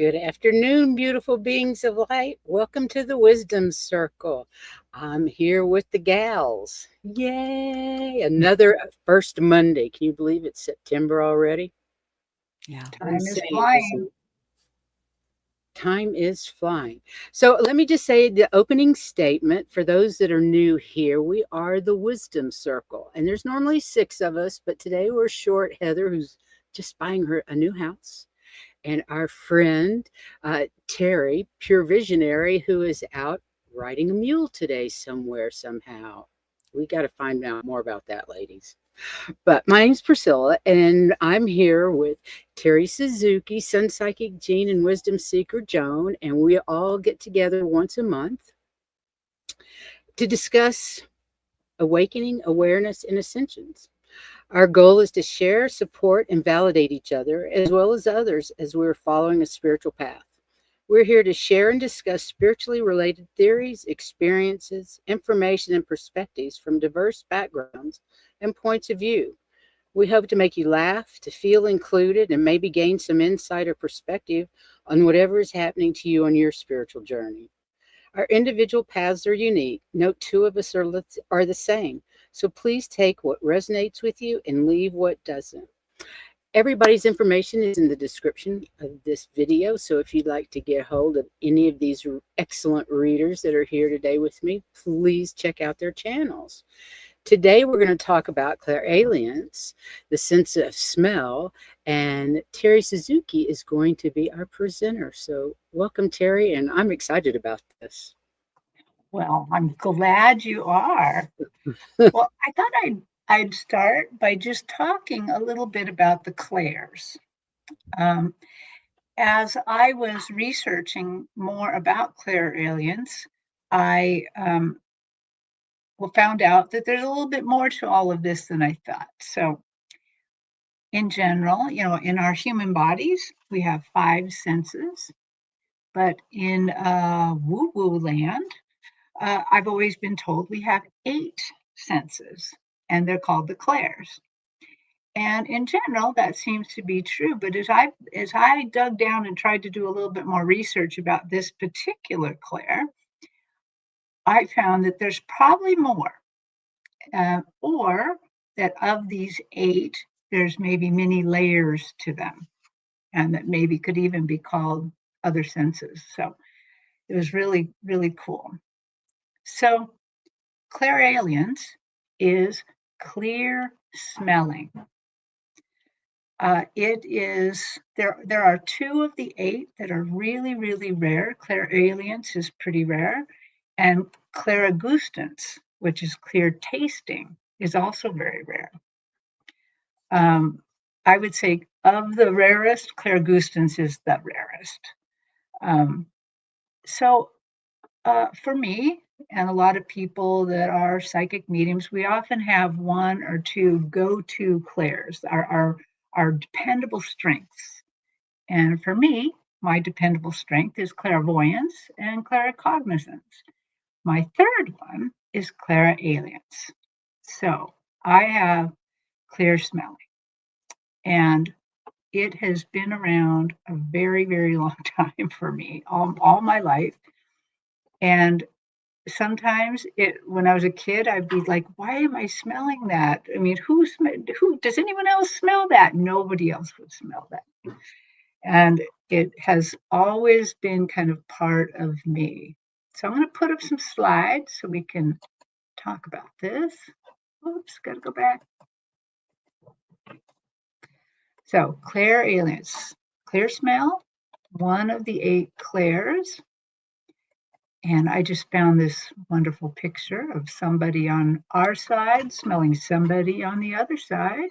Good afternoon, beautiful beings of light. Welcome to the Wisdom Circle. I'm here with the gals. Yay! Another first Monday. Can you believe it's September already? Yeah. Time is Insane, isn't flying. it? Time is flying. So let me just say the opening statement for those that are new here. We are the Wisdom Circle, and there's normally six of us, but today we're short Heather, who's just buying her a new house, and our friend Terri, pure visionary, who is out riding a mule today somewhere, somehow. We got to find out more about that, ladies. But my name's Priscilla, and I'm here with Terri Suzuki, Sun Psychic Jean, and Wisdom Seeker Joan, and we all get together once a month to discuss awakening, awareness, and ascensions. Our goal is to share, support, and validate each other, as well as others, as we're following a spiritual path. We're here to share and discuss spiritually related theories, experiences, information, and perspectives from diverse backgrounds and points of view. We hope to make you laugh, to feel included, and maybe gain some insight or perspective on whatever is happening to you on your spiritual journey. Our individual paths are unique. No two of us are the same. So please take what resonates with you and leave what doesn't. Everybody's information is in the description of this video. So if you'd like to get hold of any of these excellent readers that are here today with me, please check out their channels. Today, we're going to talk about clairalience, the sense of smell, and Terri Suzuki is going to be our presenter. So welcome, Terri, and I'm excited about this. Well, I'm glad you are. Well, I thought I'd start by just talking a little bit about the clairs. As I was researching more about clairalience, I found out that there's a little bit more to all of this than I thought. So, in general, in our human bodies, we have five senses, but in woo-woo land, I've always been told we have eight senses, and they're called the clairs. And in general, that seems to be true. But as I dug down and tried to do a little bit more research about this particular clair, I found that there's probably more, or that of these eight, there's maybe many layers to them, and that maybe could even be called other senses. So it was really, really cool. So clairalience is clear smelling. It is there are two of the eight that are really, really rare. Clairalience is pretty rare, and claragustance, which is clear tasting, is also very rare. I would say of the rarest, claragustance is the rarest. Um, so for me and a lot of people that are psychic mediums, we often have one or two go-to clairs, our dependable strengths. And for me, my dependable strength is clairvoyance and claircognizance. My third one is clairalience. So I have clear smelling, and it has been around a very, very long time for me, all my life. And sometimes when I was a kid, I'd be like, why am I smelling that? I mean, who does anyone else smell that? Nobody else would smell that. And it has always been kind of part of me. So I'm going to put up some slides so we can talk about this. Oops, got to go back. So clairalience, clear smell, one of the eight clairs. And I just found this wonderful picture of somebody on our side smelling somebody on the other side.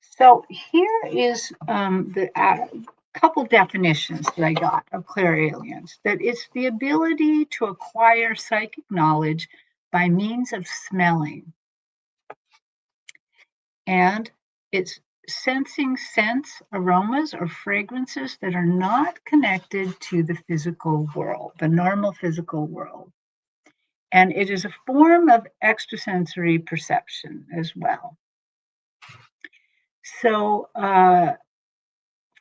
So here is the couple definitions that I got of clairalience. That it's the ability to acquire psychic knowledge by means of smelling. And it's sensing scents, aromas, or fragrances that are not connected to the physical world, the normal physical world. And it is a form of extrasensory perception as well. So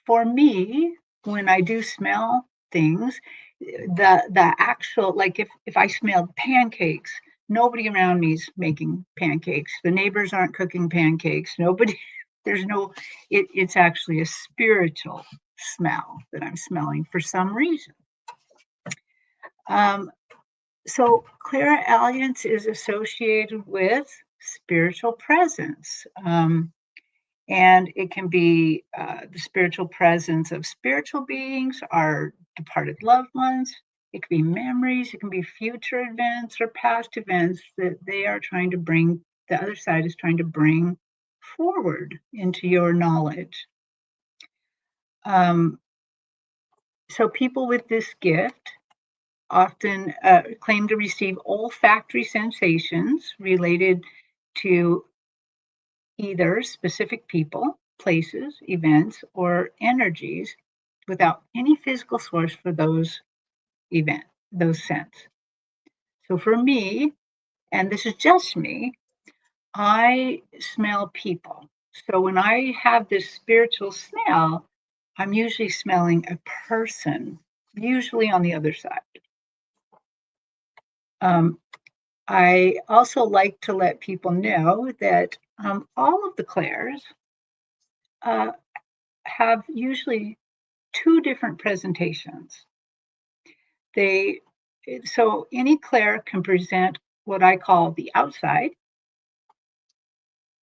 for me, when I do smell things, the actual, like if I smelled pancakes, nobody around me is making pancakes. The neighbors aren't cooking pancakes. Nobody, there's no, it's actually a spiritual smell that I'm smelling for some reason. Um, so clairalience is associated with spiritual presence. And it can be the spiritual presence of spiritual beings, our departed loved ones. It can be memories, it can be future events or past events that they are trying to bring, the other side is trying to bring forward into your knowledge. Um, so people with this gift often claim to receive olfactory sensations related to either specific people, places, events, or energies without any physical source for those scents. So for me, and this is just me, I smell people. So when I have this spiritual smell, I'm usually smelling a person, usually on the other side. Um, I also like to let people know that all of the clairs uh, have usually two different presentations. They so any clair can present what I call the outside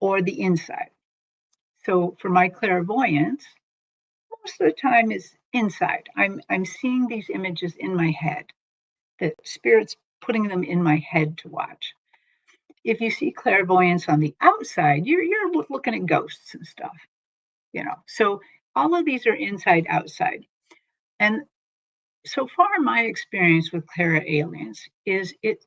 or the inside. So for my clairvoyance, most of the time is inside. I'm seeing these images in my head. The spirit's putting them in my head to watch. If you see clairvoyance on the outside, you're looking at ghosts and stuff, you know. So all of these are inside outside. And so far my experience with clairalience is it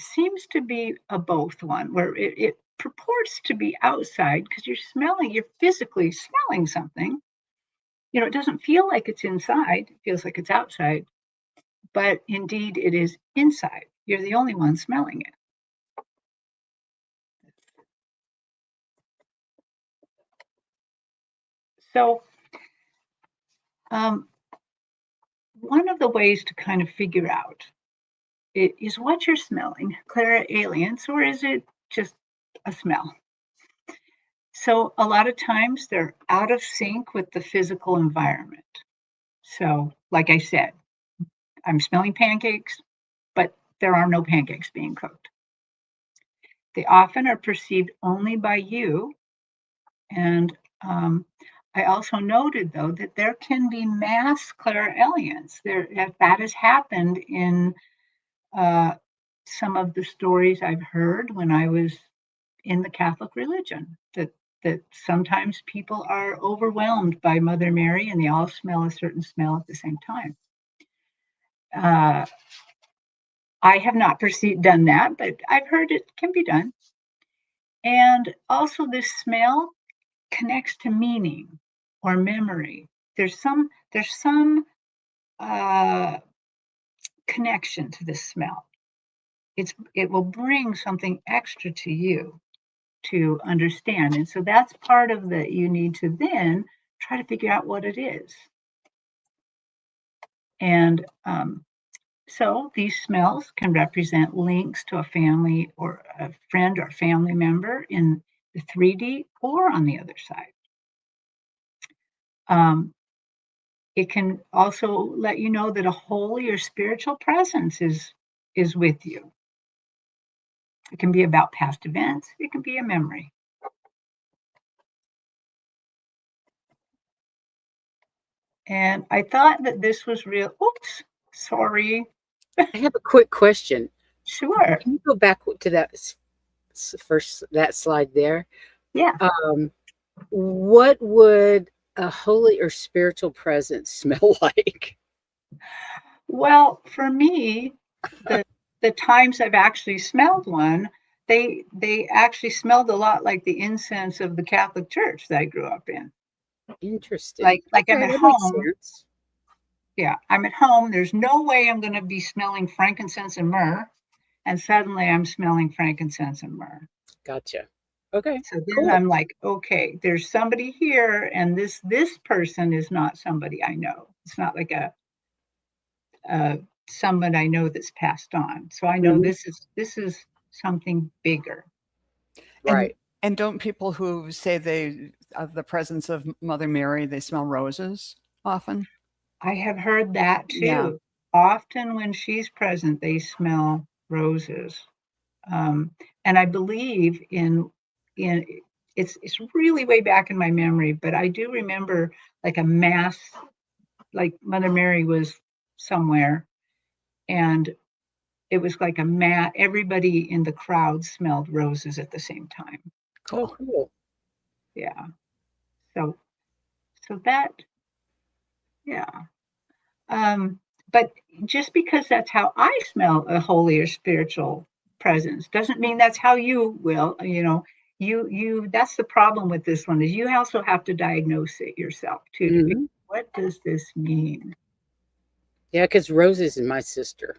seems to be a both one where it purports to be outside because you're physically smelling something. You know, it doesn't feel like it's inside, it feels like it's outside, but indeed it is inside. You're the only one smelling it. So um, one of the ways to kind of figure out is what you're smelling clairalience, or is it just a smell? So a lot of times they're out of sync with the physical environment. So, like I said, I'm smelling pancakes, but there are no pancakes being cooked. They often are perceived only by you. And I also noted, though, that there can be mass clairalience. That has happened in uh, some of the stories I've heard when I was in the Catholic religion, that sometimes people are overwhelmed by Mother Mary and they all smell a certain smell at the same time. Uh, I have not done that, but I've heard it can be done. And also, this smell connects to meaning or memory. There's some uh, connection to this smell. It will bring something extra to you to understand. And so that's part of that you need to then try to figure out what it is. And so these smells can represent links to a family or a friend or family member in the 3D or on the other side. Um, it can also let you know that a holy or spiritual presence is with you. It can be about past events. It can be a memory. And I thought that this was real. Oops, sorry. I have a quick question. Sure. Can you go back to that first that slide there? Yeah. Um, what would a holy or spiritual presence smell like? Well, for me, the the times I've actually smelled one, they actually smelled a lot like the incense of the Catholic Church that I grew up in. Interesting. Like I'm Okay, at that makes home. sense. Yeah, I'm at home. There's no way I'm going to be smelling frankincense and myrrh, and suddenly I'm smelling frankincense and myrrh. Gotcha. Okay. So then Cool. I'm like, okay, there's somebody here, and this person is not somebody I know. It's not like a someone I know that's passed on. So I know Hmm. this is something bigger. And Right. and don't people who say they of the presence of Mother Mary, they smell roses often? I have heard that Yeah. too. Often when she's present, they smell roses. Um, and I believe in it's really way back in my memory, but I do remember like a mass, like Mother Mary was somewhere, and it was like a mat. Everybody in the crowd smelled roses at the same time. Oh, Cool. cool. Yeah. So that, yeah. Um, but just because that's how I smell a holy or spiritual presence doesn't mean that's how you will, that's the problem with this one is you also have to diagnose it yourself too to figure Hmm. what does this mean? Yeah, because Rose is my sister.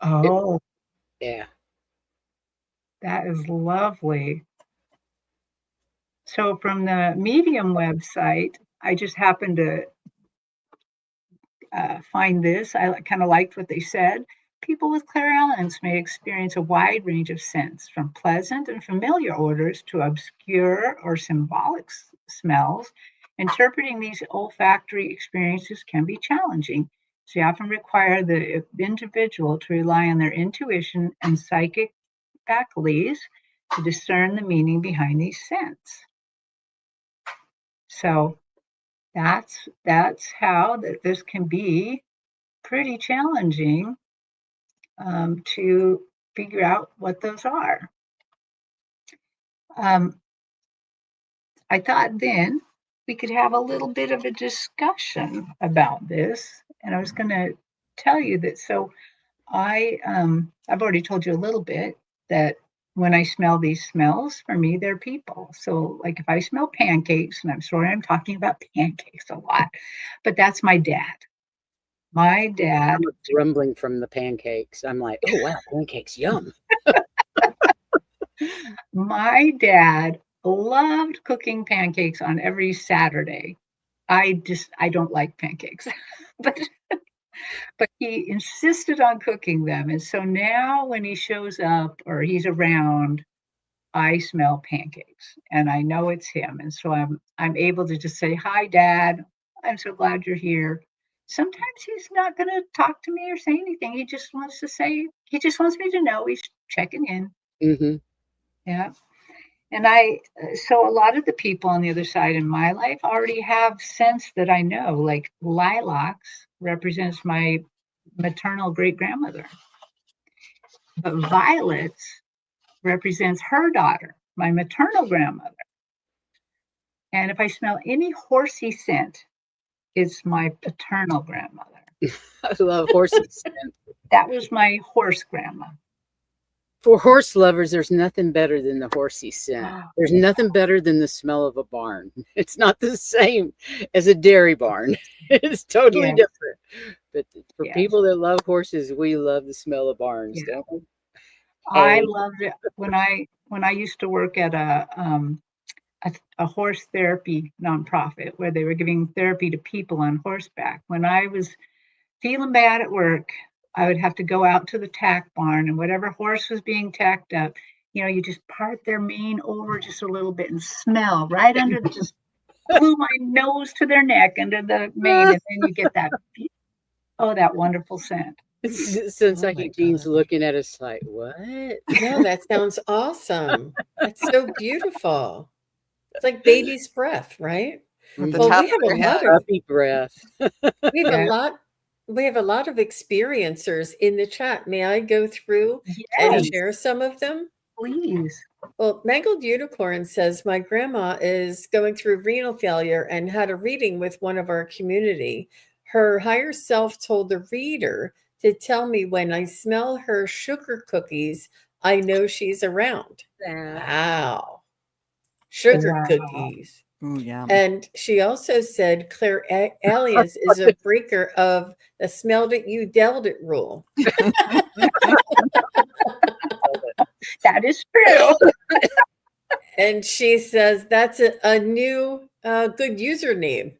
It, Oh, yeah. that is lovely. So from the Medium website, I just happened to find this. I kind of liked what they said. People with clairalience may experience a wide range of scents, from pleasant and familiar odors to obscure or symbolic smells. Interpreting these olfactory experiences can be challenging. They often require the individual to rely on their intuition and psychic faculties to discern the meaning behind these scents. So that's how that this can be pretty challenging to figure out what those are. Um, I thought then we could have a little bit of a discussion about this, and I was going to tell you that. So I've already told you a little bit that when I smell these smells, for me, they're people. So like if I smell pancakes, and I'm sorry I'm talking about pancakes a lot, but that's my dad. My dad, I'm grumbling from the pancakes. I'm like, oh, wow, pancakes, yum. my dad loved cooking pancakes on every Saturday. I don't like pancakes, but but he insisted on cooking them. And so now when he shows up or he's around, I smell pancakes and I know it's him. And so I'm able to just say, "Hi, Dad. I'm so glad you're here." Sometimes he's not going to talk to me or say anything. He just wants me to know he's checking in. Hmm. Yeah. And so a lot of the people on the other side in my life already have scents that I know, like lilacs represents my maternal great grandmother, but violets represents her daughter, my maternal grandmother. And if I smell any horsey scent, it's my paternal grandmother. I love horsey scent. That was my horse grandma. For horse lovers, there's nothing better than the horsey scent. Oh, There's nothing better than the smell of a barn. It's not the same as a dairy barn. It's totally yes, different. But for yes, people that love horses, we love the smell of barns, yeah. don't we? I Hay. loved it when I used to work at a horse therapy nonprofit where they were giving therapy to people on horseback. When I was feeling bad at work, I would have to go out to the tack barn, and whatever horse was being tacked up, you just part their mane over just a little bit and smell right under the, just glue my nose to their neck under the mane, and then you get that, oh, that wonderful scent. Sounds Oh like my Eugene's gosh. looking at us like, what? No, that sounds awesome. That's so beautiful. It's like baby's breath, right? At the Well, Mhm. top we of have a their head. lot of Puppy breath. we have a Yeah. lot we have a lot of experiencers in the chat. May I go through and Yes, share some of them? please. Well, Mangled Unicorn says, my grandma is going through renal failure and had a reading with one of our community. Her higher self told the reader to tell me when I smell her sugar cookies, I know she's around. That. Wow. Sugar Wow. cookies. Ooh, yum. And she also said Clairalience is a breaker of the smelled it, you dealt it rule. That is true. And she says that's a new good username,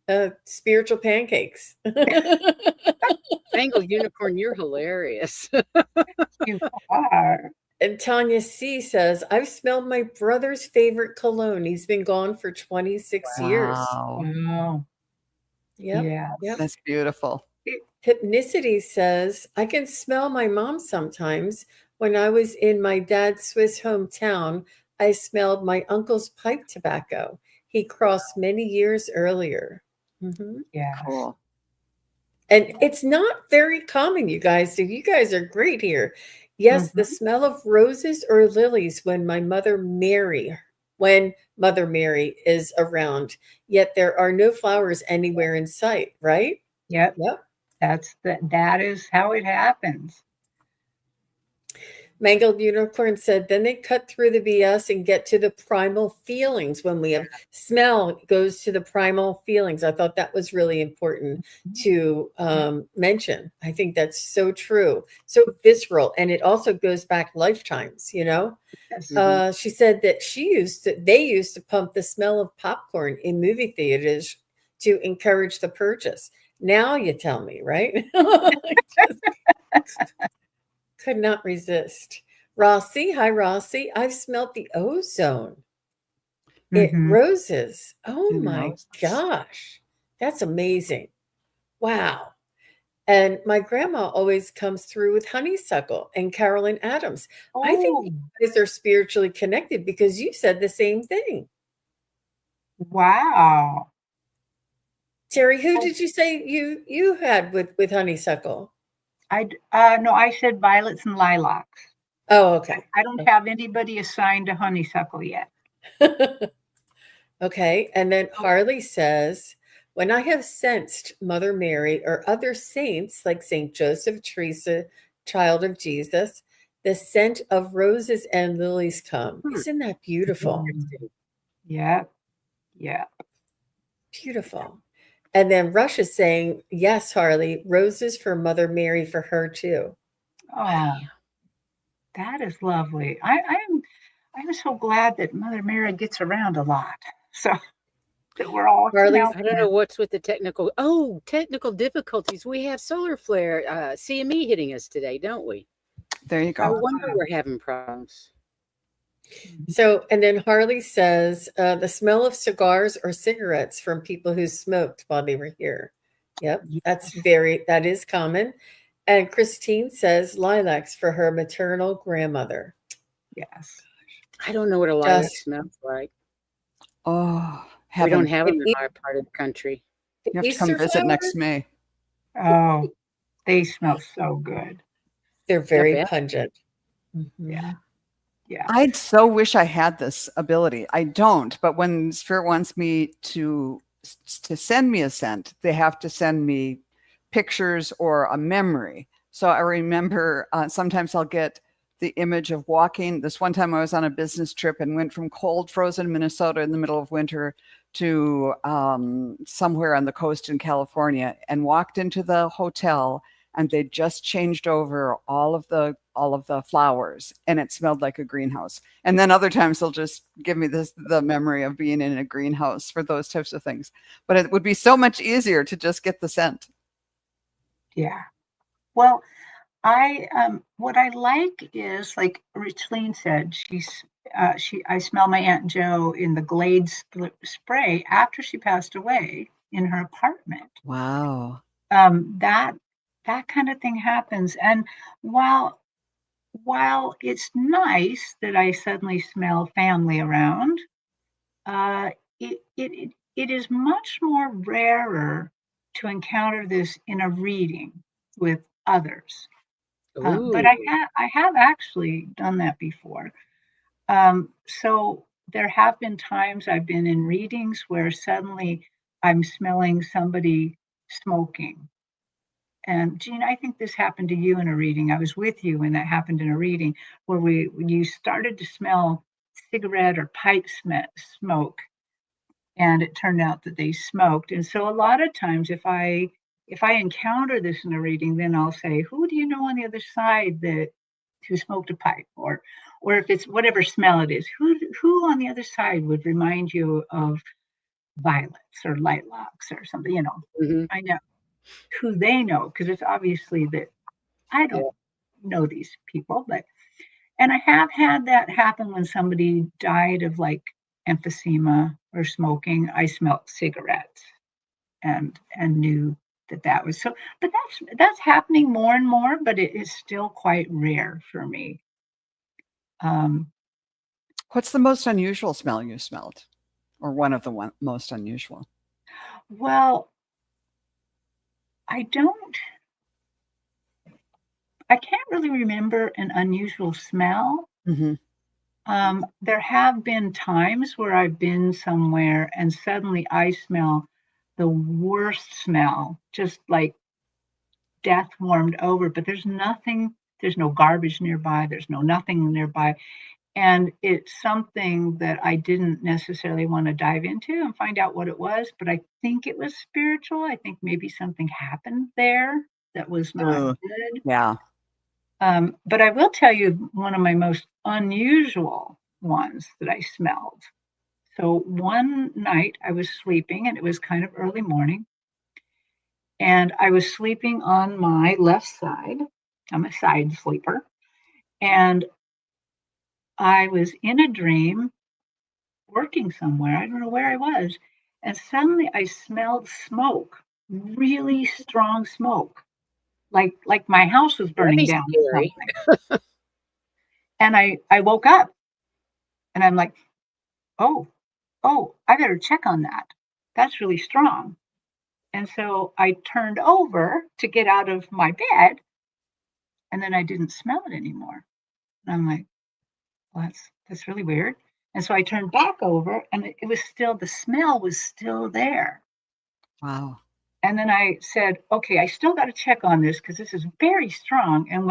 spiritual pancakes. Mangled unicorn, you're hilarious. You are. And Tanya C says, I've smelled my brother's favorite cologne. He's been gone for 26 years. Wow. Wow. Yep. Yeah. Yep. That's beautiful. Hypnicity says, I can smell my mom sometimes. When I was in my dad's Swiss hometown, I smelled my uncle's pipe tobacco. He crossed many years earlier. Mhm. Yes. Cool. And it's not very common, you guys. So you guys are great here. Yes, the Mhm. smell of roses or lilies when Mother Mary is around. Yet there are no flowers anywhere in sight, right? Yep. Yep. That is how it happens. Mangled Unicorn said, then they cut through the BS and get to the primal feelings. When we have smell, goes to the primal feelings. I thought that was really important to mention. I think that's so true. So visceral. And it also goes back lifetimes, you know? Yes. She said that they used to pump the smell of popcorn in movie theaters to encourage the purchase. Now you tell me, right? Could not resist. Rossi, hi Rossi. I've smelt the ozone. It Mhm. roses. Oh And my roses. gosh. That's amazing. Wow. And my grandma always comes through with honeysuckle and Carolyn Adams. I think Oh, you guys are spiritually connected because you said the same thing. wow. Terry, who did you say you had with honeysuckle? No, I said violets and lilacs. Oh, okay. I don't have anybody assigned to honeysuckle yet. Okay. And then Harley says, when I have sensed Mother Mary or other saints like Saint Joseph, Teresa, Child of Jesus, the scent of roses and lilies come. Isn't that beautiful? Yeah. Yeah. Beautiful. And then Rush is saying, yes, Harley, roses for Mother Mary for her too. Oh, that is lovely. I'm so glad that Mother Mary gets around a lot. So that we're all Harley, I don't know what's with the technical difficulties. We have solar flare, CME hitting us today, don't we? There you No go. wonder we're having problems. So, and then Harley says, the smell of cigars or cigarettes from people who smoked while they were here. Yep, that is common. And Christine says lilacs for her maternal grandmother. Yes. I don't know what a lilac Just smells like. Oh, We don't heaven. have them in our part of the country. You have to come Easter visit next flowers, May. Oh, they smell so good. they're very bet. pungent. Yeah. Mhm. Yeah. I so wish I had this ability. I don't, but when Spirit wants me to send me a scent, they have to send me pictures or a memory. So I remember sometimes I'll get the image of walking. This one time I was on a business trip and went from cold, frozen Minnesota in the middle of winter to somewhere on the coast in California and walked into the hotel, and they just changed over all of the flowers, and it smelled like a greenhouse. And then other times they'll just give me the memory of being in a greenhouse for those types of things. But it would be so much easier to just get the scent. Yeah. Well, what I like is like Richleen said, I smell my Aunt Jo in the Glade spray after she passed away in her apartment. Wow. That kind of thing happens. And while it's nice that I suddenly smell family around, uh, it is much more rarer to encounter this in a reading with others. But Ooh. I have actually done that before. So there have been times I've been in readings where suddenly I'm smelling somebody smoking. And Jean, I think this happened to you in a reading. I was with you when that happened in a reading where when you started to smell cigarette or pipe smoke, and it turned out that they smoked. And so a lot of times if I encounter this in a reading, then I'll say, who do you know on the other side that who smoked a pipe? or if it's whatever smell it is, who on the other side would remind you of violets or lilacs or something, Hmm. I know who they know, because it's obviously that I Yeah. don't know these people, and I have had that happen when somebody died of like emphysema or smoking. I smelled cigarettes and knew that was so. But that's happening more and more, but it is still quite rare for me. Um, What's the most unusual smell you smelled? Or one of the most unusual? well, I don't. I can't really remember an unusual smell. Hmm. There have been times where I've been somewhere and suddenly I smell the worst smell, just like death warmed over, but there's no garbage nearby, there's no nothing nearby. And it's something that I didn't necessarily want to dive into and find out what it was, but I think it was spiritual. I think maybe something happened there that was not Oh, good. yeah. But I will tell you one of my most unusual ones that I smelled. So one night I was sleeping and it was kind of early morning, and I was sleeping on my left side. I'm a side sleeper. And I was in a dream working somewhere. I don't know where I was. And suddenly I smelled smoke, really strong smoke, like my house was That'd burning be down or scary. something. And I woke up and I'm like, oh, I better check on that. That's really strong. And so I turned over to get out of my bed, and then I didn't smell it anymore. And I'm like, well, that's really weird. And so I turned back over, and it was still the smell was still there. Wow. And then I said, okay, I still got to check on this because this is very strong. And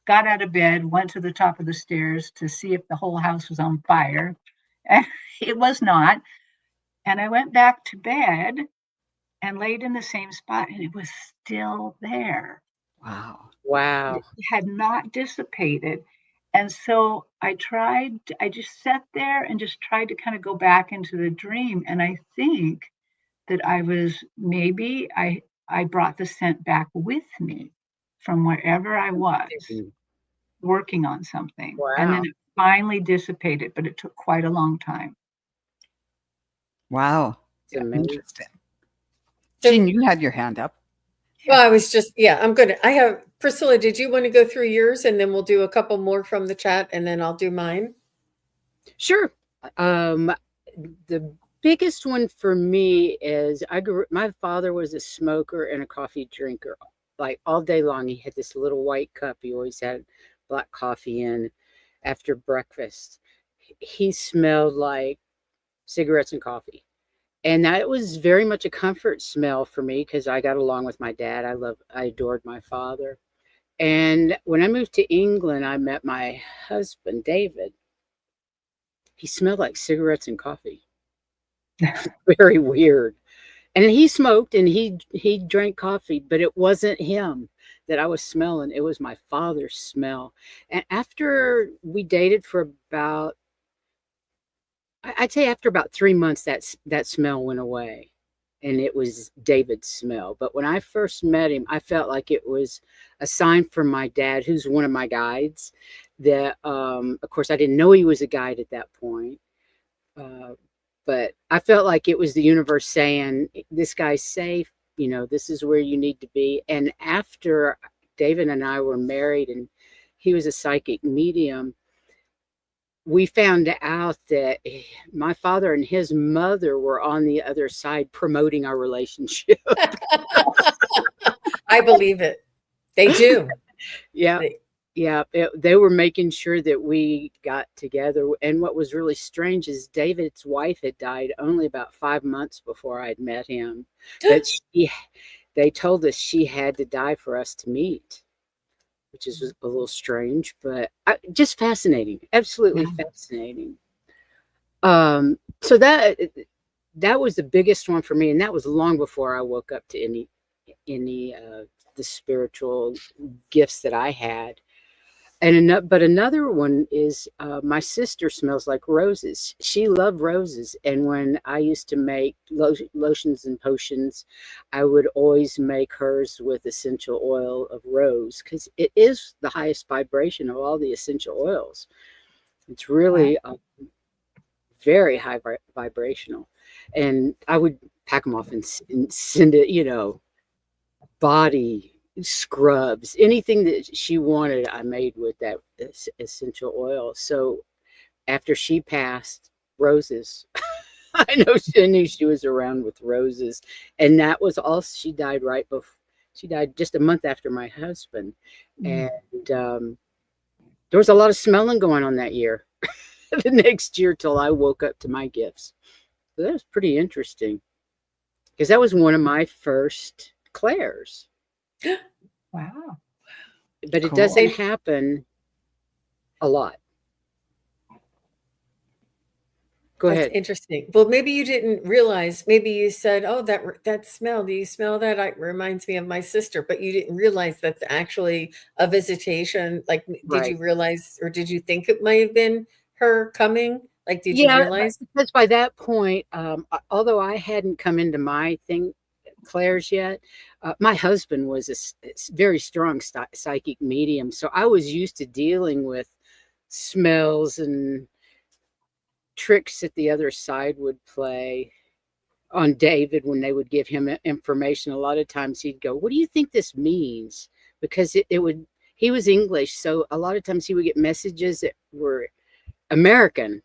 got out of bed, went to the top of the stairs to see if the whole house was on fire. And it was not. And I went back to bed and laid in the same spot, and it was still there. Wow. Wow. It had not dissipated. And so I just sat there and just tried to kind of go back into the dream. And I think that I brought the scent back with me from wherever I was Mhm. working on something. And then Wow. it finally dissipated, but it took quite a long time. Wow. It's amazing. Interesting. Jean, you had your hand up. Well, I'm good. I have Priscilla, did you want to go through yours and then we'll do a couple more from the chat and then I'll do mine? Sure. Um, the biggest one for me is my father was a smoker and a coffee drinker, like all day long. He had this little white cup he always had black coffee in after breakfast. He smelled like cigarettes and coffee. And that was very much a comfort smell for me because I got along with my dad. I adored my father. And when I moved to England, I met my husband, David. He smelled like cigarettes and coffee. Very weird. And he smoked and he drank coffee, but it wasn't him that I was smelling. It was my father's smell. And after we dated for about, I'd say after about 3 months, that smell went away, and it was David's smell. But when I first met him, I felt like it was a sign from my dad, who's one of my guides. That, of course, I didn't know he was a guide at that point. Uh, but I felt like it was the universe saying, this guy's safe, this is where you need to be. And after David and I were married and he was a psychic medium, we found out that my father and his mother were on the other side promoting our relationship. I believe it. They do. Yeah. They- Yeah, they were making sure that we got together. And what was really strange is David's wife had died only about 5 months before I'd met him. But they told us she had to die for us to meet, which is a little strange, but just fascinating. Absolutely Yeah. fascinating. So that was the biggest one for me, and that was long before I woke up to any the spiritual gifts that I had. And but another one is my sister smells like roses. She loved roses, and when I used to make lotions and potions, I would always make hers with essential oil of rose because it is the highest vibration of all the essential oils. It's really very high vibrational, and I would pack them off and send it, body scrubs, anything that she wanted, I made with that essential oil. So after she passed, roses. I knew she was around with roses, and that was all. She died right before. She died just a month after my husband, and there was a lot of smelling going on that year. The next year till I woke up to my gifts. So that was pretty interesting because that was one of my first clairs. Wow. But it Cool. doesn't happen a lot. Go That's ahead. interesting. Well, maybe you didn't realize. Maybe you said, "Oh, that smell. Do you smell that? It reminds me of my sister." But you didn't realize that's actually a visitation. Like, did you Right. realize, or did you think it might have been her coming? Like, did you Yeah, realize? because by that point, although I hadn't come into my Claire's yet, my husband was a very strong psychic medium. So I was used to dealing with smells and tricks that the other side would play on David when they would give him information. A lot of times he'd go, "What do you think this means?" Because he was English. So a lot of times he would get messages that were American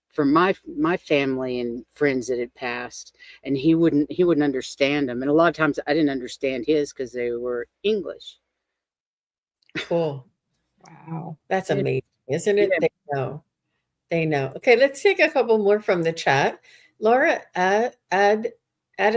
from my family and friends that had passed, and he wouldn't understand them. And a lot of times I didn't understand his because they were English. Cool. Wow. That's Yeah. amazing, isn't it? Yeah. They know. They know. Okay, let's take a couple more from the chat. Laura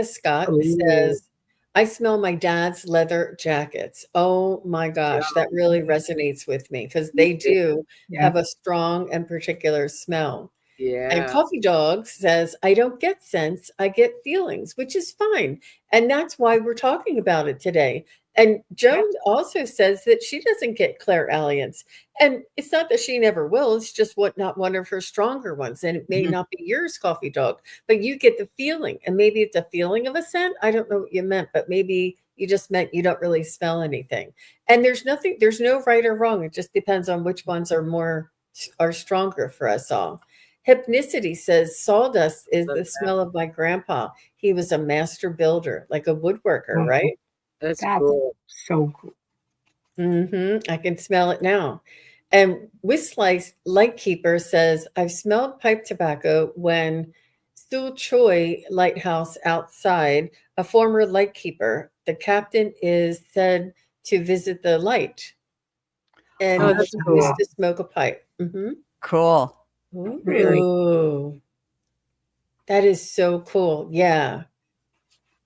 Scott Oh, says, I smell my dad's leather jackets. Oh my gosh, that really resonates with me because they do Yeah. have a strong and particular smell. And yeah. Coffee Dog says, I don't get scents, I get feelings, which is fine. And that's why we're talking about it today. And Joan also says that she doesn't get clairalience. And it's not that she never will, it's just not one of her stronger ones. And it may Mhm. not be yours, Coffee Dog, but you get the feeling. And maybe it's a feeling of a scent. I don't know what you meant, but maybe you just meant you don't really smell anything. And there's no right or wrong. It just depends on which ones are stronger for us all. Hypnicity says sawdust is Love the that. smell of my grandpa. He was a master builder, like a woodworker, Wow. right? That's That's cool. so cool. I can smell it now. And Whistlice Lightkeeper says, I've smelled pipe tobacco when Sul Choi Lighthouse outside, a former lightkeeper. The captain is said to visit the light. And Oh, he that's used cool. to smoke a pipe. Cool. Very. Ooh, that is so cool. Yeah.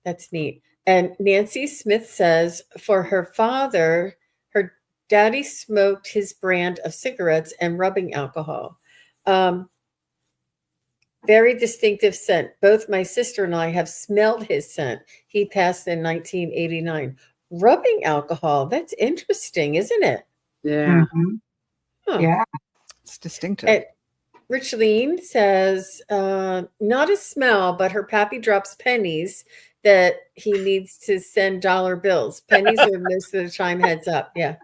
That's neat. And Nancy Smith says for her father, her daddy smoked his brand of cigarettes and rubbing alcohol. Very distinctive scent. Both my sister and I have smelled his scent. He passed in 1989. Rubbing alcohol, that's interesting, isn't it? Yeah. Mhm. Huh. Yeah. It's distinctive. And Richleen says, not a smell, but her pappy drops pennies that he needs to send dollar bills. Pennies are most of the time heads up. Yeah.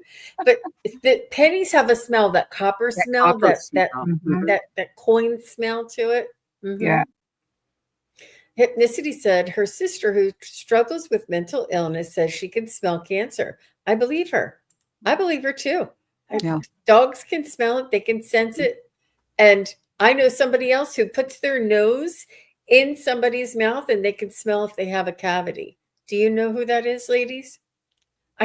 But the pennies have a smell, that copper That smell, copper that smell. Mhm. that coin smell to it. Yeah. Hypnicity said her sister, who struggles with mental illness, says she can smell cancer. I believe her. I believe her too. Yeah. Dogs can smell it, they can sense it. And I know somebody else who puts their nose in somebody's mouth and they can smell if they have a cavity. Do you know who that is, ladies?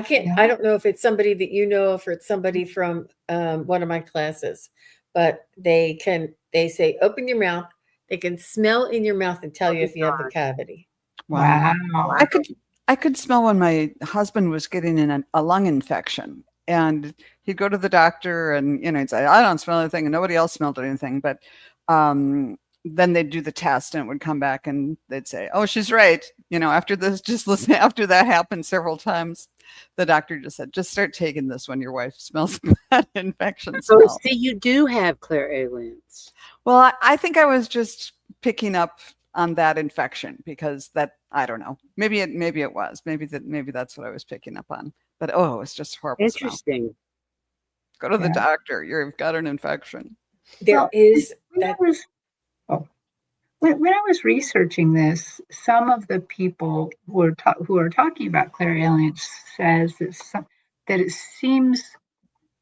Yeah. I don't know if it's somebody that you know, if it's somebody from one of my classes, but they say, open your mouth. They can smell in your mouth and tell you if you have the cavity. Wow. Wow. I could smell when my husband was getting a lung infection, and he'd go to the doctor and, he'd say, I don't smell anything, and nobody else smelled anything. But then they'd do the test and it would come back and they'd say, oh, she's right. After this, just listen, after that happened several times, The doctor just said, just start taking this when your wife smells that infection So smell. see, you do have clairalience. Well, I think I was just picking up on that infection because that, I don't know. Maybe it was. Maybe that's what I was picking up on. But oh, it's just a horrible smell. Interesting. Go to the Yeah. doctor. You've got an infection. There Well, is when that. when I was researching this, some of the people who are talking about clairalience says that it seems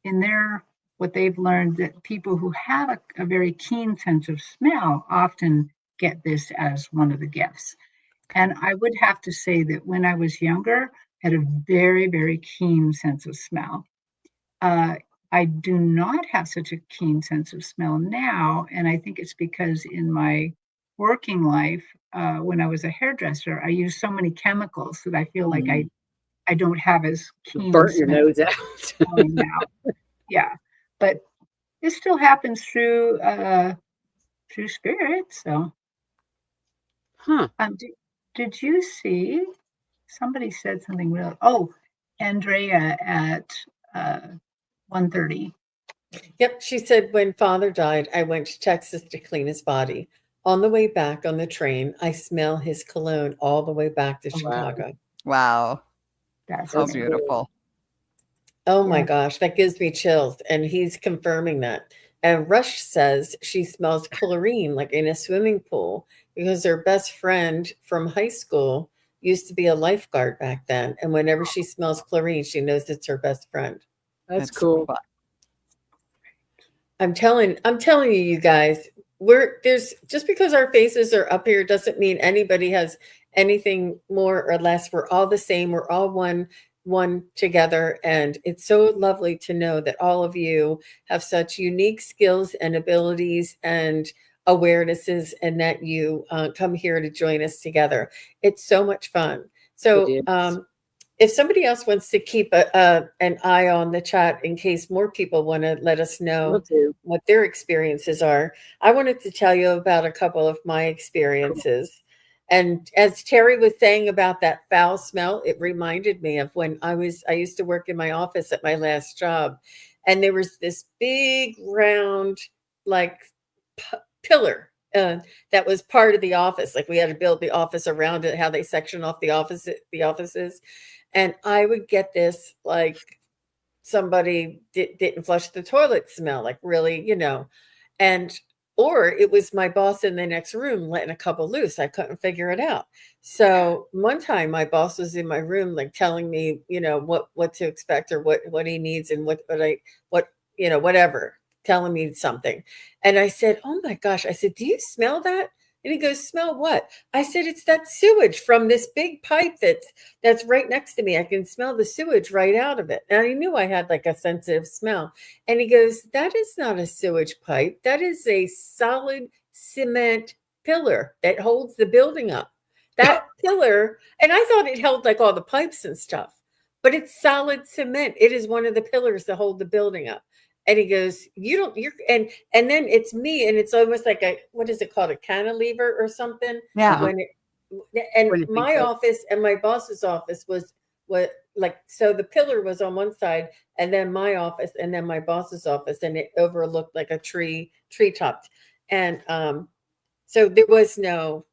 in their what they've learned that people who have a very keen sense of smell often get this as one of the gifts. And I would have to say that when I was younger, I had a very, very keen sense of smell. Uh, I do not have such a keen sense of smell now, and I think it's because in my working life, when I was a hairdresser, I used so many chemicals that I feel like I don't have as keen a Burnt your smell nose out. now. Yeah, but it still happens through spirit. So, Huh. did you see? Somebody said something real. Oh, Andrea at 1:30. Yep, she said when father died, I went to Texas to clean his body. On the way back on the train, I smell his cologne all the way back to Oh, wow. Chicago. Wow. That's How That's amazing. beautiful. Oh my Yeah. gosh, that gives me chills. And he's confirming that. And Rush says she smells chlorine like in a swimming pool because her best friend from high school used to be a lifeguard back then. And whenever she smells chlorine, she knows it's her best friend. That's It's so cool. fun. I'm telling you, you guys, there's just because our faces are up here doesn't mean anybody has anything more or less. We're all the same. We're all one together. And it's so lovely to know that all of you have such unique skills and abilities and awarenesses and that you come here to join us together. It's so much fun. So, It is. if somebody else wants to keep an eye on the chat in case more people want to let us Will know do. what their experiences are, I wanted to tell you about a couple of my experiences. And as Terry was saying about that foul smell, it reminded me of when I used to work in my office at my last job, and there was this big round like pillar that was part of the office. Like we had to build the office around it, how they section off the offices. And I would get this like somebody didn't flush the toilet smell, like really, and or it was my boss in the next room letting a couple loose. I couldn't figure it out. So one time my boss was in my room, like telling me, what to expect or what he needs and whatever, telling me something. And I said, "Oh my gosh." I said, "Do you smell that?" And he goes, "Smell what?" I said, "It's that sewage from this big pipe that's right next to me. I can smell the sewage right out of it." And I knew I had like a sensitive smell. And he goes, "That is not a sewage pipe. That is a solid cement pillar that holds the building up. That pillar," and I thought it held like all the pipes and stuff, but it's solid cement. It is one of the pillars that hold the building up. And he goes, "You don't, you're," and then it's me, and it's almost like what is it called? A cantilever or something. Yeah. When and What do you think my so? office and my boss's office was what, like, so the pillar was on one side and then my office and then my boss's office, and it overlooked like a tree topped. And so there was no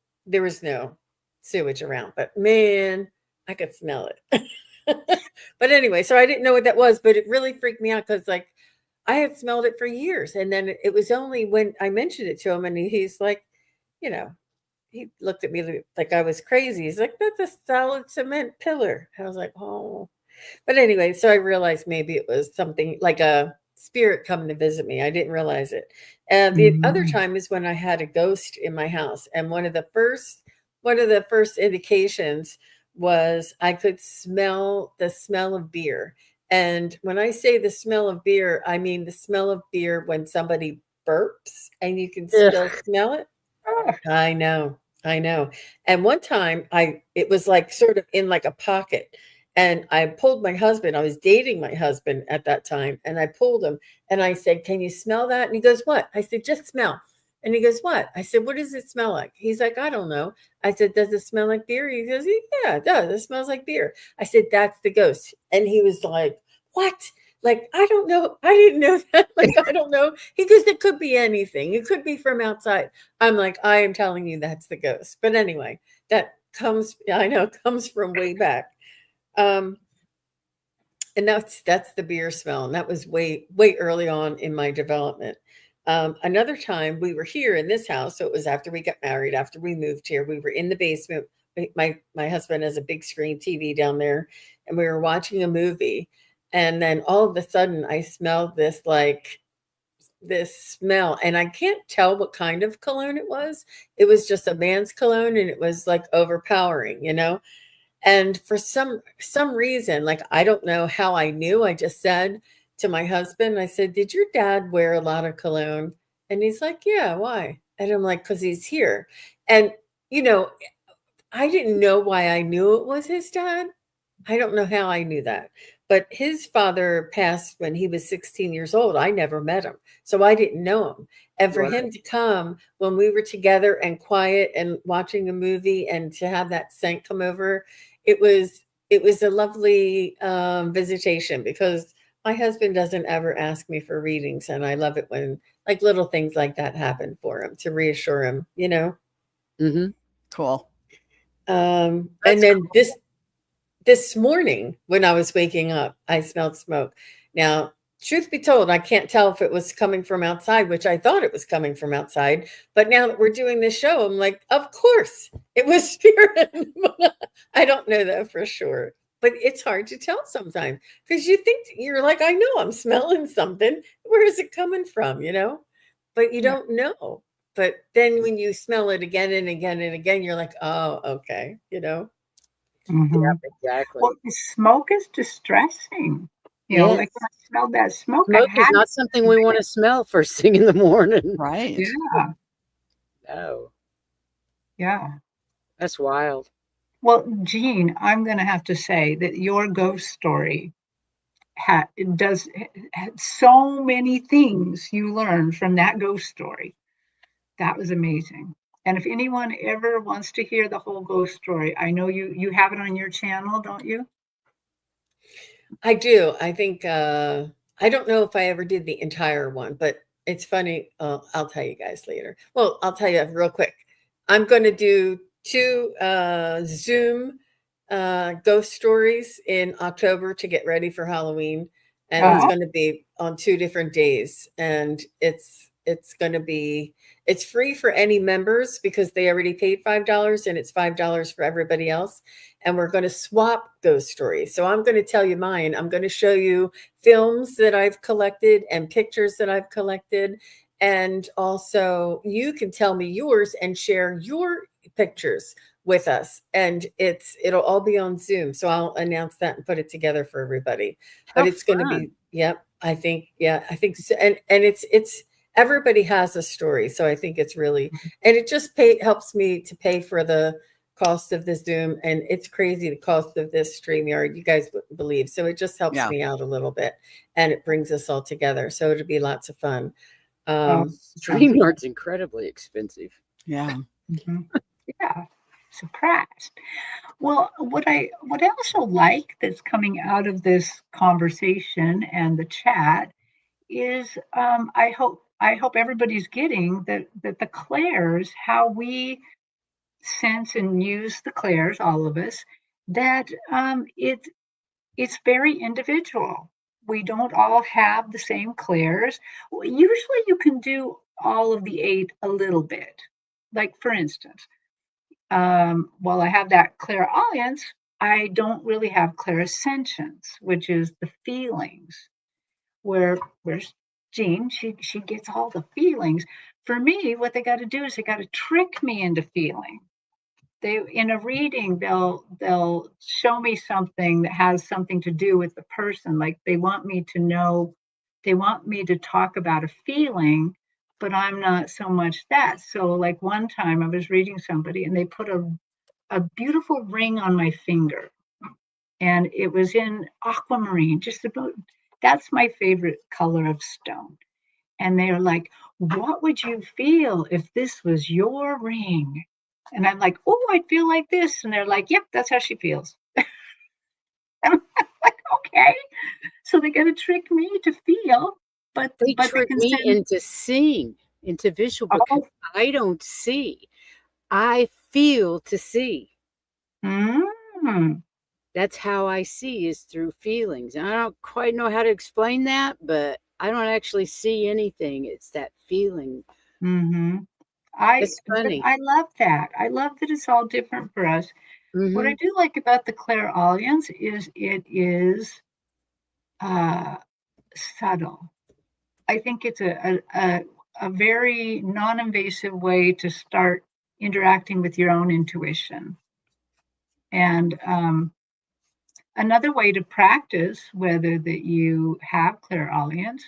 sewage around, but man, I could smell it. But anyway, so I didn't know what that was, but it really freaked me out because like I had smelled it for years. And then it was only when I mentioned it to him and he's like, he looked at me like I was crazy. He's like, "That's a solid cement pillar." I was like, "Oh." But anyway, so I realized maybe it was something like a spirit coming to visit me. I didn't realize it. And the other time is when I had a ghost in my house. And one of the first indications was I could smell the smell of beer. And when I say the smell of beer, I mean the smell of beer when somebody burps and you can still Ugh. smell it. Oh, I know. I know. And one time it was like sort of in like a pocket. And I pulled my husband. I was dating my husband at that time. And I pulled him and I said, "Can you smell that?" And he goes, "What?" I said, "Just smell." And he goes, what? I said, what does it smell like? He's like, I don't know. I said, does it smell like beer? He goes, yeah, it does. It smells like beer. I said, that's the ghost. And he was like, what? Like, I don't know. I didn't know that. Like, I don't know. He goes, it could be anything. It could be from outside. I'm like, I am telling you that's the ghost. But anyway, that comes, I know, comes from way back. And that's the beer smell. And that was way early on in my development. Another time we were here in this house. So it was after we got married, after we moved here, we were in the basement. My husband has a big screen TV down there, and we were watching a movie. And then all of a sudden I smelled this smell, and I can't tell what kind of cologne it was. It was just a man's cologne, and it was like overpowering, you know? And for some reason, like, I don't know how I knew, I just said to my husband, I said, did your dad wear a lot of cologne? And he's like, yeah, why? And I'm like, because he's here. And, you know, I didn't know why I knew it was his dad. I don't know how I knew that. But his father passed when he was 16 years old. I never met him. So I didn't know him. And for him to come when we were together and quiet and watching a movie, and to have that scent come over, it was a lovely visitation, because my husband doesn't ever ask me for readings. And I love it when like little things like that happen for him, to reassure him, you know? Mm-hmm. Cool. And then this morning when I was waking up, I smelled smoke. Now, truth be told, I can't tell if it was coming from outside, which I thought it was coming from outside. But now that we're doing this show, I'm like, of course it was spirit. I don't know that for sure, but it's hard to tell sometimes, because you think, you're like, I know I'm smelling something. Where is it coming from? You know, but you don't know. But then when you smell it again and again and again, you're like, oh, okay, you know. Mhm. Yeah, exactly. Well, the smoke is distressing. You know, like Yes. when I smelled that smoke, I Smoke is had not something we want to smell first thing in the morning. Right. yeah, No, yeah. that's wild. Well, Jean, I'm going to have to say that your ghost story does so many things you learned from that ghost story. That was amazing. And if anyone ever wants to hear the whole ghost story, I know you have it on your channel, don't you? I do. I think I don't know if I ever did the entire one, but it's funny. I'll tell you guys later. Well, I'll tell you real quick. I'm going to do 2 Zoom ghost stories in October to get ready for Halloween, and it's Uh-huh. going to be on 2 different days, and it's going to be, it's free for any members because they already paid $5, and it's $5 for everybody else. And we're going to swap ghost stories. So I'm going to tell you mine. I'm going to show you films that I've collected and pictures that I've collected. And also you can tell me yours and share your pictures with us. And it'll all be on Zoom. So I'll announce that and put it together for everybody. How But it's going to fun. be, yep, I think so. And it's everybody has a story. So I think it's really, and it just helps me to pay for the cost of the Zoom, and it's crazy the cost of this StreamYard, you guys wouldn't believe. So it just helps Yeah. me out a little bit, and it brings us all together. So it'll be lots of fun. Oh, StreamYard's incredibly expensive. Yeah. mhm. Yeah. Surprised. Well, what I also like that's coming out of this conversation and the chat is I hope everybody's getting that the clairs, how we sense and use the clairs, all of us, that it's very individual. We don't all have the same clairs. Usually you can do all of the 8 a little bit. Like for instance, while I have that clairalience, I don't really have clairsentience, which is the feelings. Where's Jean? She gets all the feelings. For me, what they got to do is they got to trick me into feeling. They in a reading they'll show me something that has something to do with the person. Like they want me to know, they want me to talk about a feeling, but I'm not so much that. So like one time I was reading somebody and they put a beautiful ring on my finger, and it was in aquamarine, just about, that's my favorite color of stone. And they're like, what would you feel if this was your ring? And I'm like, oh, I'd feel like this. And they're like, yep, that's how she feels. And I'm like, okay. So they're going to trick me to feel, They but they trick can me send, into seeing, into visual, because oh, I don't see. I feel to see. mm, That's how I see, is through feelings. And I don't quite know how to explain that, but I don't actually see anything. It's that feeling. mm-hmm. It's But funny. I love that. I love that it's all different for us. What I Hmm. do like about the Clairalience is it is uh, subtle. I think it's a very non-invasive way to start interacting with your own intuition. And another way to practice whether that you have clairaudience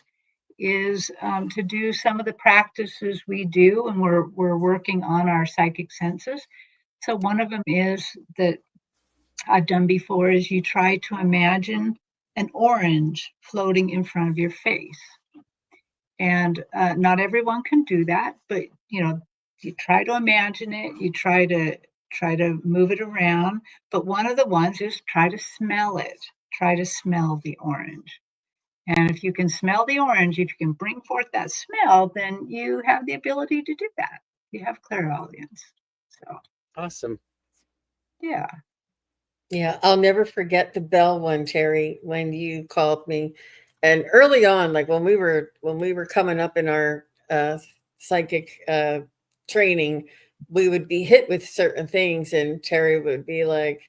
is to do some of the practices we do, and we're working on our psychic senses. So one of them is that I've done before is you try to imagine an orange floating in front of your face. And not everyone can do that, but you try to imagine it, you try to move it around. But one of the ones is try to smell it, try to smell the orange. And if you can smell the orange, if you can bring forth that smell, then you have the ability to do that. You have clairaudience. So Awesome. yeah. Yeah, I'll never forget the bell one, Terry, when you called me. And early on, like when we were coming up in our psychic training, we would be hit with certain things, and Terry would be like,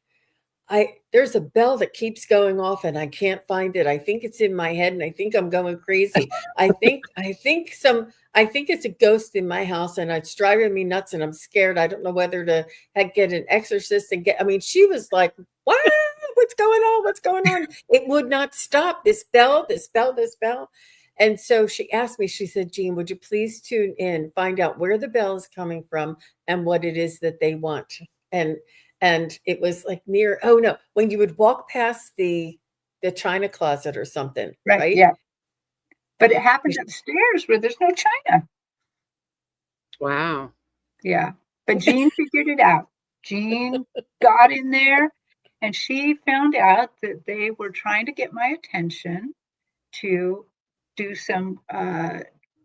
I there's a bell that keeps going off and I can't find it. I think it's in my head and I think I'm going crazy. I think it's a ghost in my house and it's driving me nuts and I'm scared. I don't know whether to get an exorcist and get, I mean, she was like, "What? What's going on? What's going on?" It would not stop. This bell, this bell, this bell. And so she asked me, she said, "Jean, would you please tune in, find out where the bell is coming from and what it is that they want?" And it was like near, oh no, when you would walk past the china closet or something, Right. right? Yeah. But it happened upstairs where there's no china. Wow. Yeah. But Jean figured it out. Jean got in there and she found out that they were trying to get my attention to do some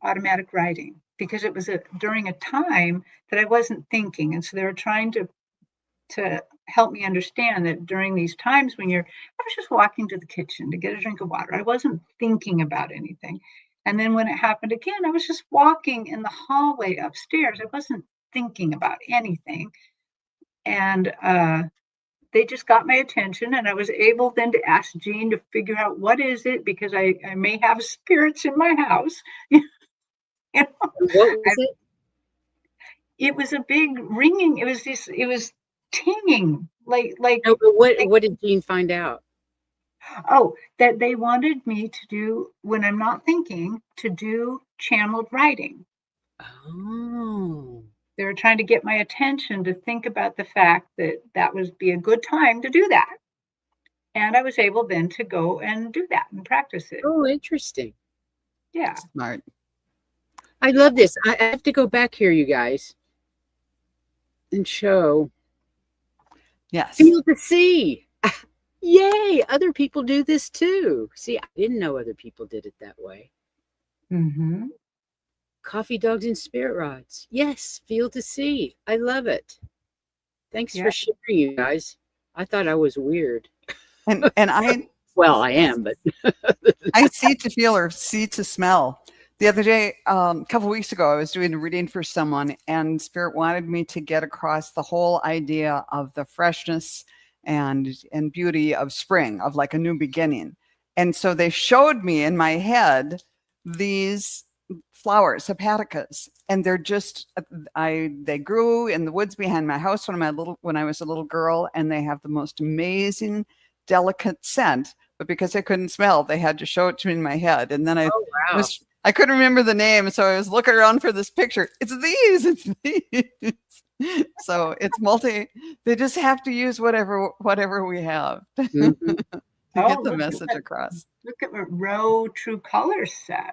automatic writing because it was during a time that I wasn't thinking. And so they were trying to help me understand that during these times when I was just walking to the kitchen to get a drink of water. I wasn't thinking about anything. And then when it happened again, I was just walking in the hallway upstairs. I wasn't thinking about anything. And they just got my attention, and I was able then to ask Jean to figure out what is it because I may have spirits in my house. you know, And what was it? it was a big ringing. It was tinging No, but like what did Jean find out? oh, that they wanted me to do when I'm not thinking to do channeled writing. Oh. They were trying to get my attention to think about the fact that that would be a good time to do that. And I was able then to go and do that and practice it. Oh, interesting. Yeah. Smart. I love this. I have to go back here, you guys, and show. Yes. Feel to see. Yay! Other people do this too. See, I didn't know other people did it that way. Mm-hmm. Coffee dogs and spirit rods. Yes, feel to see. I love it. Thanks Yeah. for sharing, you guys. I thought I was weird. And Well, I am, but I see to feel or see to smell. The other day, a couple of weeks ago, I was doing a reading for someone, and Spirit wanted me to get across the whole idea of the freshness and beauty of spring, of like a new beginning. And so they showed me in my head these flowers, hepaticas, and they're just they grew in the woods behind my house when I was a little girl, and they have the most amazing, delicate scent. But because I couldn't smell, they had to show it to me in my head, and then oh wow. I couldn't remember the name, so I was looking around for this picture. It's these. So it's they just have to use whatever we have Mhm. to get the message across. Look at what Row True Colors said.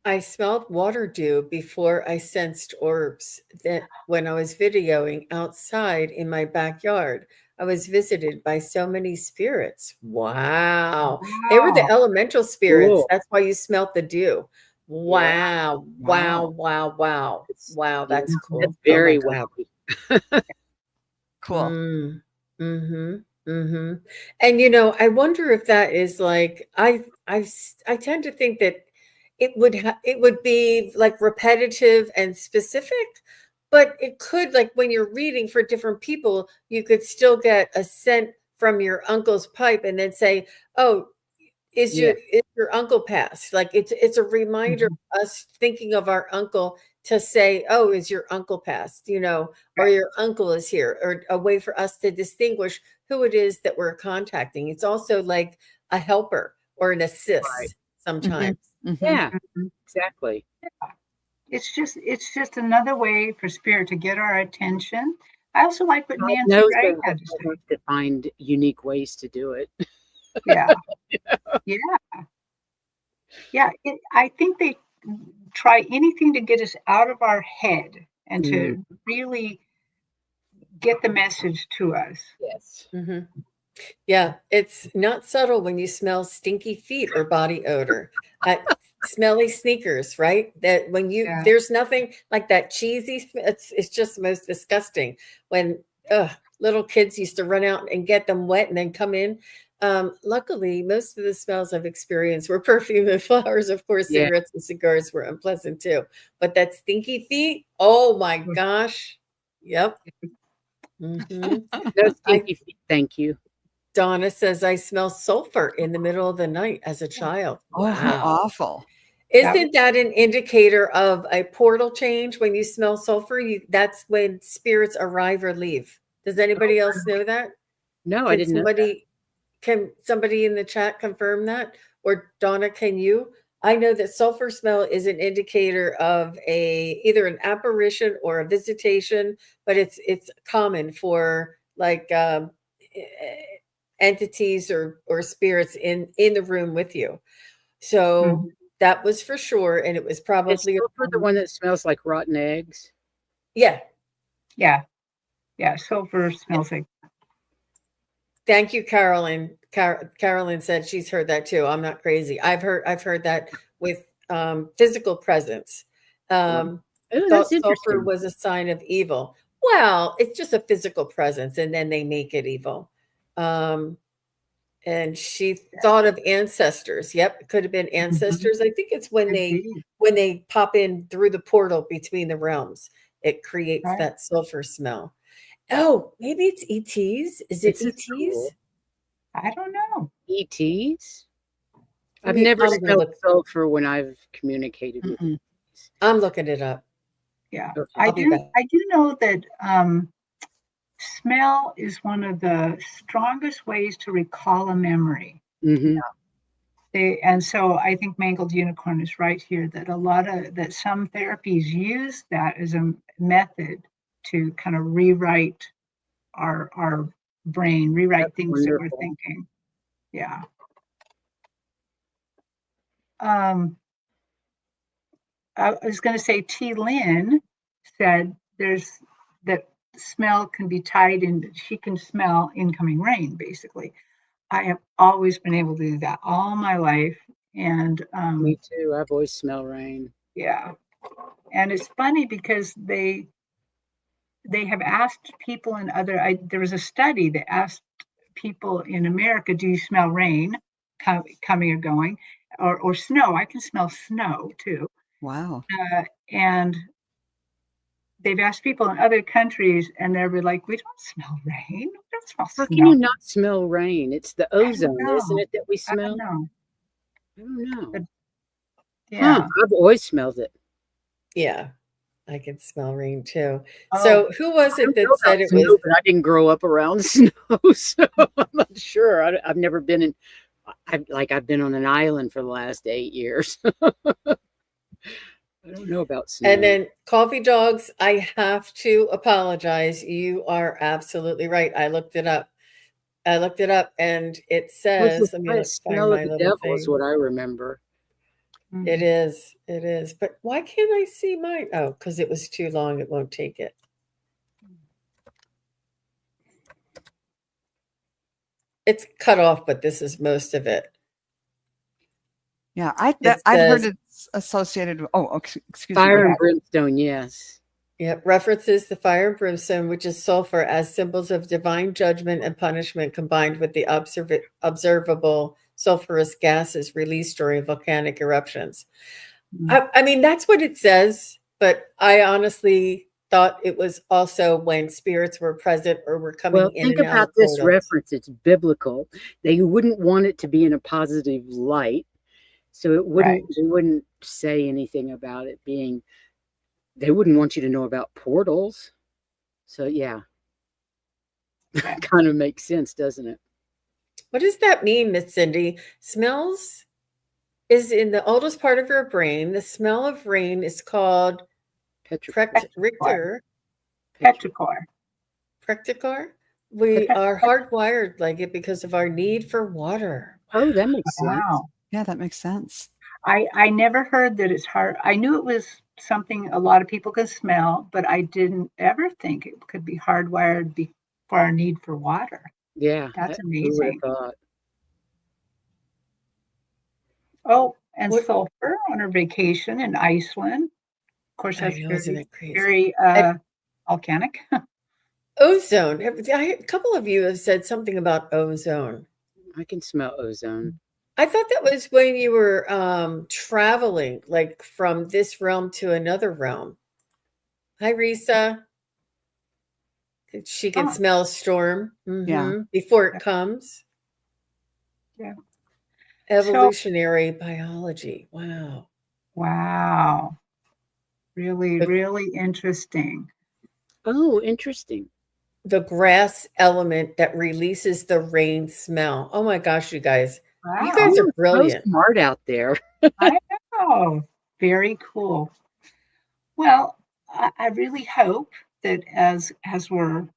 I smelled water dew before I sensed orbs. That when I was videoing outside in my backyard, I was visited by so many spirits. Wow. They were the Wow. elemental spirits. Cool. That's why you smelt the dew. Yeah. Wow. Wow. Wow. Wow. Wow. It's, Wow. yeah, That's that's cool. Oh my very God. wacky. Cool. Mm. Mm-hmm. Mm-hmm. And I wonder if that is like I tend to think that it would be like repetitive and specific, but it could, like when you're reading for different people, you could still get a scent from your uncle's pipe and then say, "Oh, Yeah. is your uncle passed?" Like it's a reminder Mhm. of us thinking of our uncle to say, "Oh, is your uncle passed?" Or Right. your uncle is here, or a way for us to distinguish who it is that we're contacting. It's also like a helper or an Right. assist Hmm. sometimes. Hmm. Yeah, Mhm. exactly. It's just another way for spirit to get our attention. I also like what God Nancy knows Ray that had to I say. have to find unique ways to do it. Yeah, yeah, yeah. I think they try anything to get us out of our head and Mm, to really get the message to us. yes. Hmm. Yeah, it's not subtle when you smell stinky feet or body odor. Smelly sneakers, right? That when Yeah. there's nothing like that cheesy, it's just the most disgusting. When little kids used to run out and get them wet and then come in. Luckily, most of the smells I've experienced were perfume and flowers. Of course, Yeah. cigarettes and cigars were unpleasant too. But that stinky feet, oh my gosh. Yep. Hmm. No I stinky feet, thank you. Donna says, I smell sulfur in the middle of the night as a child. Oh, how Wow. awful. That was Isn't that an indicator of a portal change when you smell sulfur? That's when spirits arrive or leave. Does anybody else know that? No, I Can didn't know that. somebody can somebody in the chat confirm that? Or Donna, can you? I know that sulfur smell is an indicator of either an apparition or a visitation, but it's common for like entities or spirits in the room with you. So mhm. that was for sure, and it was Is probably sulfur the one that smells like rotten eggs? yeah. Yeah, yeah. Sulfur smells like Thank you, Carolyn. Carolyn said she's heard that too. I'm not crazy. I've heard that with physical presence. Um, Oh, Thought that's sulfur interesting. was a sign of evil. Well, it's just a physical presence, and then they make it evil. Um, and she thought of ancestors. Yep, it could have been mhm, ancestors. I think it's when could they be, when they pop in through the portal between the realms. It creates right? that sulfur smell. Oh, maybe it's ETs. Is it This is ETs? cool. I don't know. ETs? I've Let me. never I'm gonna smelled look. sulfur when I've communicated with Mm-mm. ETs. I'm looking it up. Yeah, Okay. I I'll be do. back. I do know that smell is one of the strongest ways to recall a memory. Mm-hmm. And so I think Mangled Unicorn is right here that that some therapies use that as a method to kind of rewrite our brain, That's rewrite things that we're wonderful. thinking. Yeah. Um, I was going to say T. Lynn said that smell can be tied in. She can smell incoming rain, basically. I have always been able to do that all my life. And Me too. I've always smelled rain. yeah, and it's funny because they have asked people in there was a study that asked people in America, do you smell rain coming or going, or snow? I can smell snow too. Wow. And they've asked people in other countries, and they're like, we don't smell rain. We don't smell How can snow. you not smell rain? It's the I don't ozone, isn't know. it, that we I don't smell? know. I don't know. But Huh. yeah. I've always smelled it. Yeah, I can smell rain too. Oh, So who was I it don't know that about said it was? snow, but I didn't grow up around snow, so I'm not sure. I've never been in. I've been on an island for the last 8 years. I don't know about And snow. then coffee dogs, I have to apologize. You are absolutely right. I looked it up. I looked it up and it It was says, let me the look, find smell of my the little devil is thing. what I remember. It is. It is. But why can't I see mine? Oh, because it was too long. It won't take it. It's cut off, but this is most of it. Yeah, It I've heard says, it's associated with, excuse Fire me. and brimstone, yes. yeah, references the fire and brimstone, which is sulfur, as symbols of divine judgment and punishment combined with the observable sulfurous gases released during volcanic eruptions. I mean, that's what it says, but I honestly thought it was also when spirits were present or were coming Well, in think and out about of this portals. reference. It's biblical. They wouldn't want it to be in a positive light. So it Right. wouldn't, they wouldn't say anything about it being, they wouldn't want you to know about portals. So yeah, Okay. kind of makes sense, doesn't it? What does that mean, Miss Cindy? Smells is in the oldest part of your brain. The smell of rain is called Petrichor. Richter. Petrichor. Practicar. We are hardwired like it because of our need for water. Oh, that makes sense. Wow. Yeah, that makes sense. I never heard that it's hard. I knew it was something a lot of people could smell, but I didn't ever think it could be hardwired for our need for water. Yeah, That's who would have amazing. thought? Oh, and What sulfur on our vacation in Iceland. Of course, I that's know, isn't it crazy? very And volcanic. ozone. A couple of you have said something about ozone. I can smell ozone. I thought that was when you were traveling, like from this realm to another realm. Hi, Risa. She can Oh, smell a storm Yeah. before it comes. yeah. Evolutionary biology. Wow. Wow. Really, The, really interesting. Oh, interesting. the grass element that releases the rain smell. Oh my gosh, you guys. You Wow. guys are So brilliant. smart out there. I know. Very cool. Well, I really hope that as we're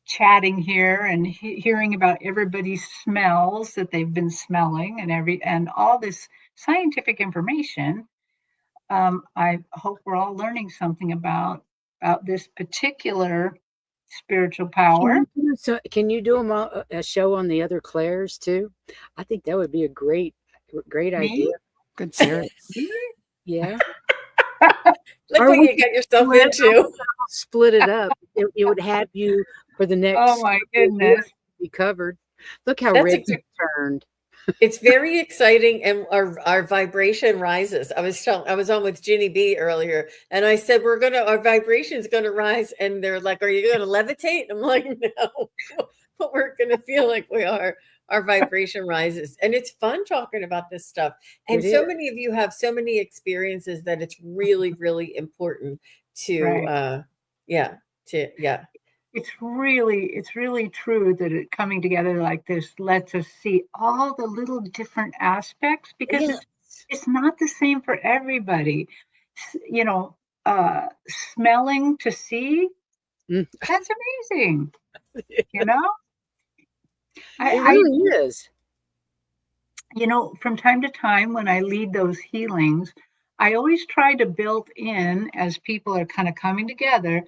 chatting here and hearing about everybody's smells that they've been smelling and all this scientific information, I hope we're all learning something about this particular spiritual power. Can you do a show on the other Claires too? I think that would be a great idea. Me? Good series. Yeah. Look Or what we you got yourself into. split it up. It would have you for the next Oh my year goodness. be covered. Look how That's red you turned. It's very exciting, and our vibration rises. I was on with Ginny B earlier, and I said our vibration is gonna rise, and they're like, "Are you gonna levitate?" I'm like, "No, but we're gonna feel like we are." Our vibration rises, and it's fun talking about this stuff. And It so is. many of you have so many experiences that it's really, really important to, Right. yeah, It's really true that it coming together like this lets us see all the little different aspects because yeah. it's not the same for everybody. You know, smelling to see, Mm. that's amazing. You know, It I really is. from time to time when I lead those healings, I always try to build in as people are kind of coming together.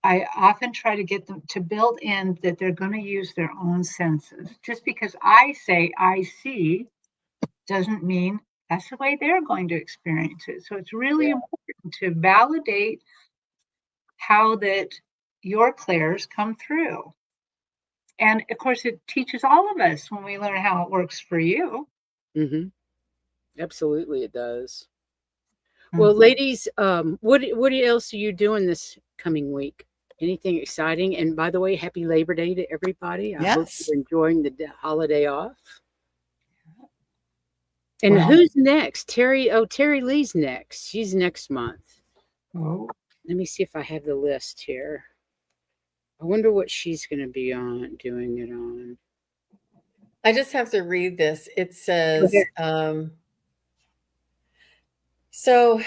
I often try to get them to build in that they're going to use their own senses. Just because I say I see doesn't mean that's the way they're going to experience it. So it's really Yeah. important to validate how that your clairs come through. And of course, it teaches all of us when we learn how it works for you. Hmm. Absolutely, it does. Well, ladies, what else are you doing this coming week? Anything exciting? And by the way, happy Labor Day to everybody. I hope Yes. you're enjoying the holiday off. And Well, who's next? Terri. Oh, Terri Lee's next. She's next month. oh, Let me see if I have the list here. I wonder what she's going to be doing it on. I just have to read this. It Go says, ahead. so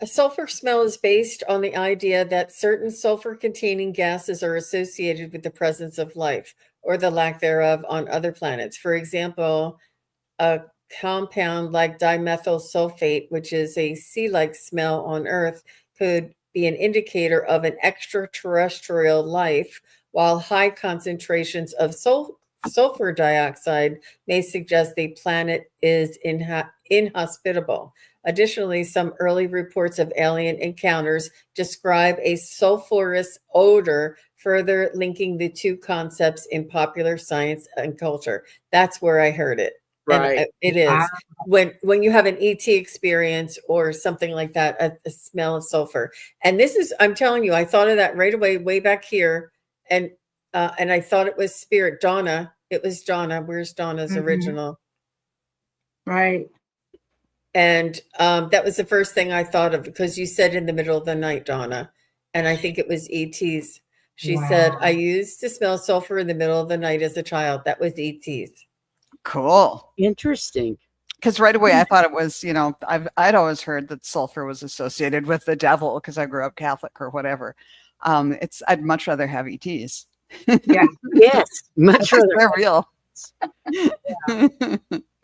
a sulfur smell is based on the idea that certain sulfur-containing gases are associated with the presence of life or the lack thereof on other planets. For example, compound like dimethyl sulfate, which is a sea-like smell on Earth, could be an indicator of an extraterrestrial life, while high concentrations of sulfur dioxide may suggest the planet is inhospitable. Additionally, some early reports of alien encounters describe a sulfurous odor, further linking the two concepts in popular science and culture. That's where I heard it. Right. And it is when you have an ET experience or something like that, a smell of sulfur. And this is, I'm telling you, I thought of that right away, way back here, and I thought it was spirit. Donna. It was Donna. Where's Donna's original? Right. And that was the first thing I thought of, because you said in the middle of the night, Donna, and I think it was ET's. She said, I used to smell sulfur in the middle of the night as a child. That was ET's. Cool. Interesting. Because right away I thought it was, you know, I'd always heard that sulfur was associated with the devil because I grew up Catholic or whatever. I'd much rather have ETs. Yeah. Yes, much rather. They're real.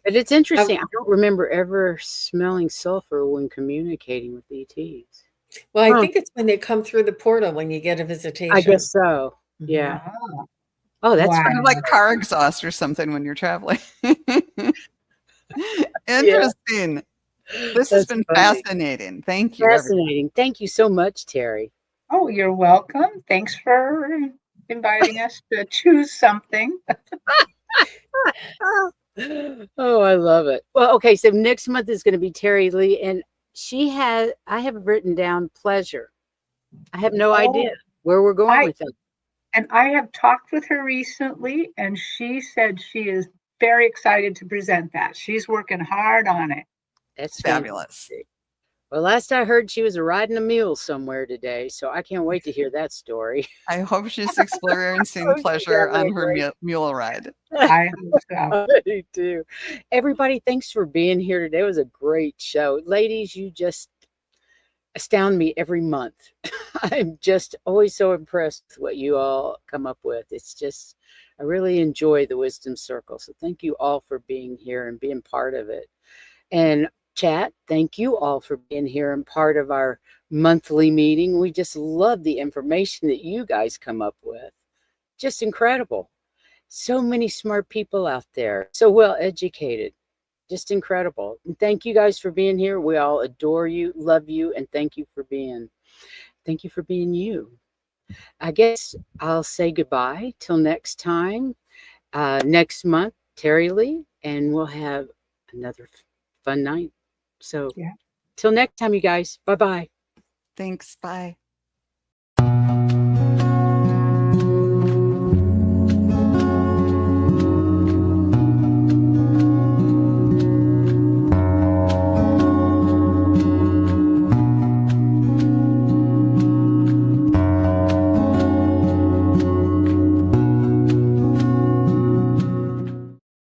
But it's interesting. I don't remember ever smelling sulfur when communicating with ETs. Well, I think it's when they come through the portal when you get a visitation. I guess so. Yeah. Wow. Oh, that's Kind of like car exhaust or something when you're traveling. Interesting. This has been fascinating. Thank you. Fascinating. Thank you so much, Terri. Oh, you're welcome. Thanks for inviting us to choose something. Oh, I love it. Well, okay, so next month is going to be Terri Lee, and I have written down pleasure. I have no idea where we're going with it. And I have talked with her recently, and she said she is very excited to present that. She's working hard on it. That's fabulous. Fantastic. Well, last I heard, she was riding a mule somewhere today, so I can't wait to hear that story. I hope she's experiencing pleasure on her mule ride. I hope so. I do. Everybody, thanks for being here today. It was a great show. Ladies, you just astound me every month. I'm just always so impressed with what you all come up with. It's just, I really enjoy the Wisdom Circle. So thank you all for being here and being part of it. And chat, thank you all for being here and part of our monthly meeting. We just love the information that you guys come up with. Just incredible. So many smart people out there, so well educated. Just incredible. And thank you guys for being here. We all adore you, love you, and thank you for being you. I guess I'll say goodbye till next time. Next month, Terri Lee, and we'll have another fun night. So till next time, you guys. Bye-bye. Thanks. Bye.